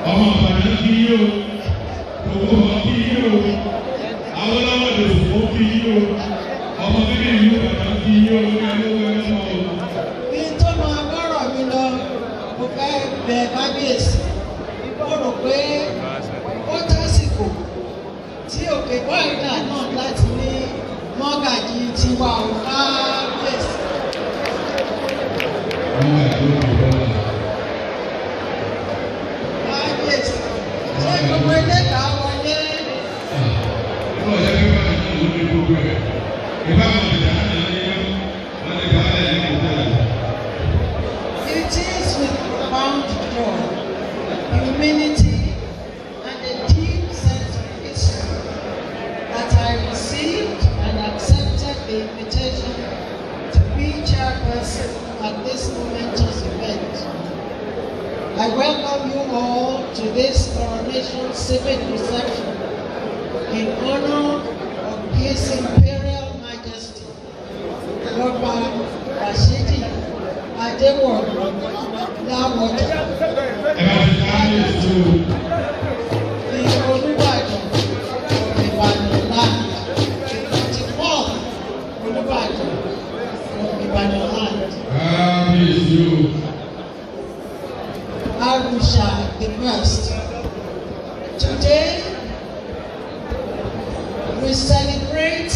ọmọ Ìbàdàn kí yí o, gbogbo ọmọ kí yí o, Awólọ́wọ̀ Dòsùnmó kí yí o, ọmọ bíbí ìlú Ìbàdàn kí yí o, ní ẹlẹ́wọ̀ ẹlẹ́mọ̀ o. Bí tó máa bọ́rọ̀ mi lọ, mo fẹ́ bẹ kábíyèsí. Mo rò pé ó tásìkò tí òkè bọ́ìlà náà láti ní mọ́gàjì tiwa ò kábíyèsí. Kábíyèsí, ṣé gbogbo ilé kà á wọlé? It is with profound joy, humility, and a deep sense of history that I received and accepted the invitation to be chairperson at this momentous event. I welcome you all to this coronation civic reception in honor of His Imperial Majesty, Ọba Rashidi Adewale Lawota, the Olúbàdàn of Ìbàdàn land, the 44th Olúbàdàn of Ìbàdàn land. Arusha the first. Today, we celebrate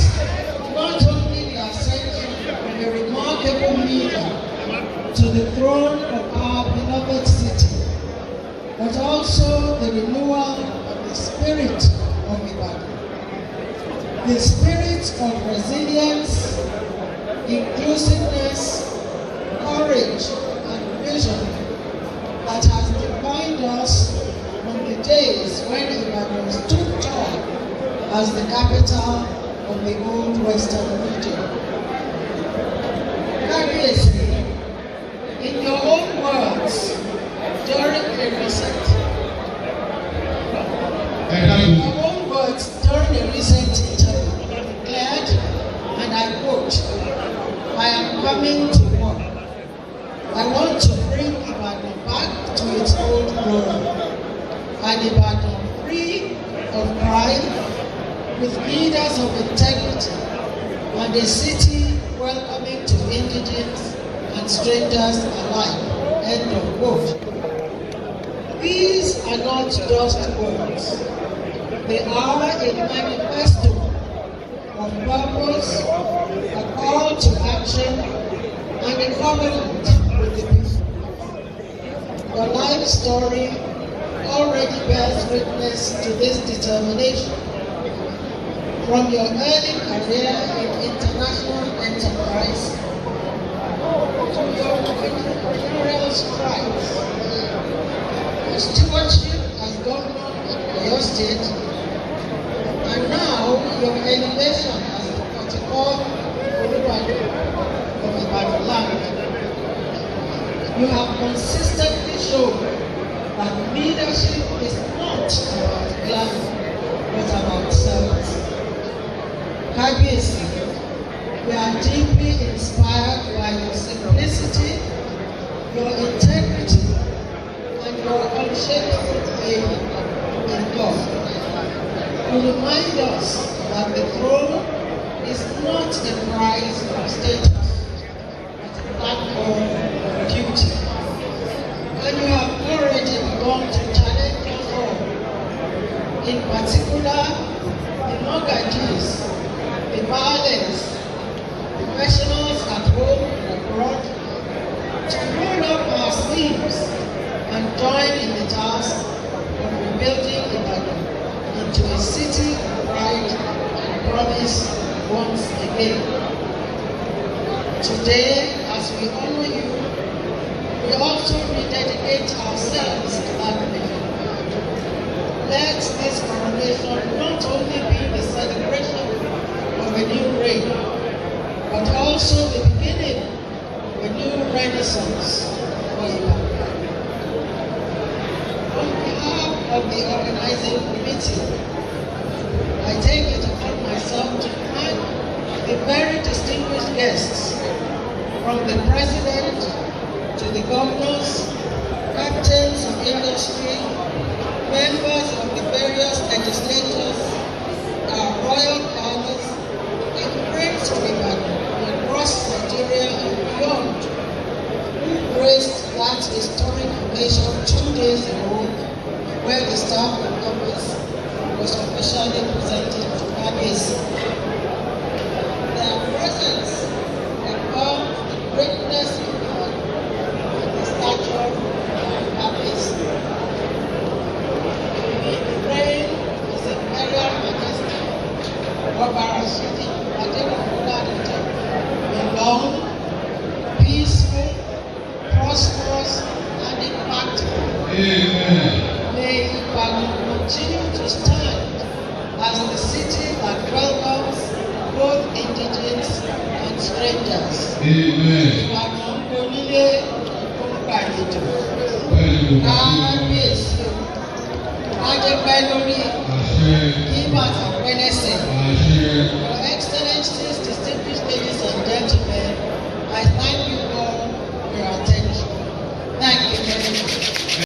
not only the ascension of a remarkable leader to the throne of our beloved city, but also the renewal of the spirit of Ibadan. The spirit of resilience, inclusiveness, courage, and vision that has defined us from the days when Ibadan stood tall as the capital of the old Western region. Kábíyèsí, in your own words, during a recent interview, you declared, and I quote, "I am coming to work. I want to bring Ibadan back to its old glory, and Ibadan free of crime, with leaders of integrity, and a city welcoming to indigents and strangers alike." End of quote. These are not just words. They are a manifesto of purpose, a call to action, and a covenant with the people. Your life story already bears witness to this determination. From your early career in international enterprise to your entrepreneurial strides, your stewardship as governor of your state, and now your elevation as the 44th Olúbàdàn of Ìbàdàn land. You have consistently shown that leadership is not about glamour, but about service. Kábíyèsí, we are deeply inspired by your simplicity, your integrity, and your unshakable faith in God. You remind us that the throne is not a prize of status, but a platform of duty. And you have already begun to challenge us all, in particular the Mogajis, the violence, professionals at home and abroad, to roll up our sleeves and join in the task of rebuilding Ibadan into a city of pride and promise once again. Today, as we honor you, we also rededicate ourselves to that mission. Let this coronation not only be the celebration of a new reign, but also the beginning of a new renaissance for Ibadan. On behalf of the organizing committee, I take it upon myself to thank the very distinguished guests, from the president to the governors, captains of industry, that historic occasion 2 days ago, where the staff of office was officially presented to Kabiyesi. Their presence confirmed the greatness of God and the stature of Kabiyesi. The reign of His Imperial Majesty Oba Rashidi Adekunle be long, peaceful, prosperous, and impactful. Amen. May Ibadan continue to stand as the city that welcomes both indigenous and strangers. Amen. Ìbàdàn onílé olùgbàlejò. Kábíyèsí o, wájẹ́ pẹ́ lórí kí bàtà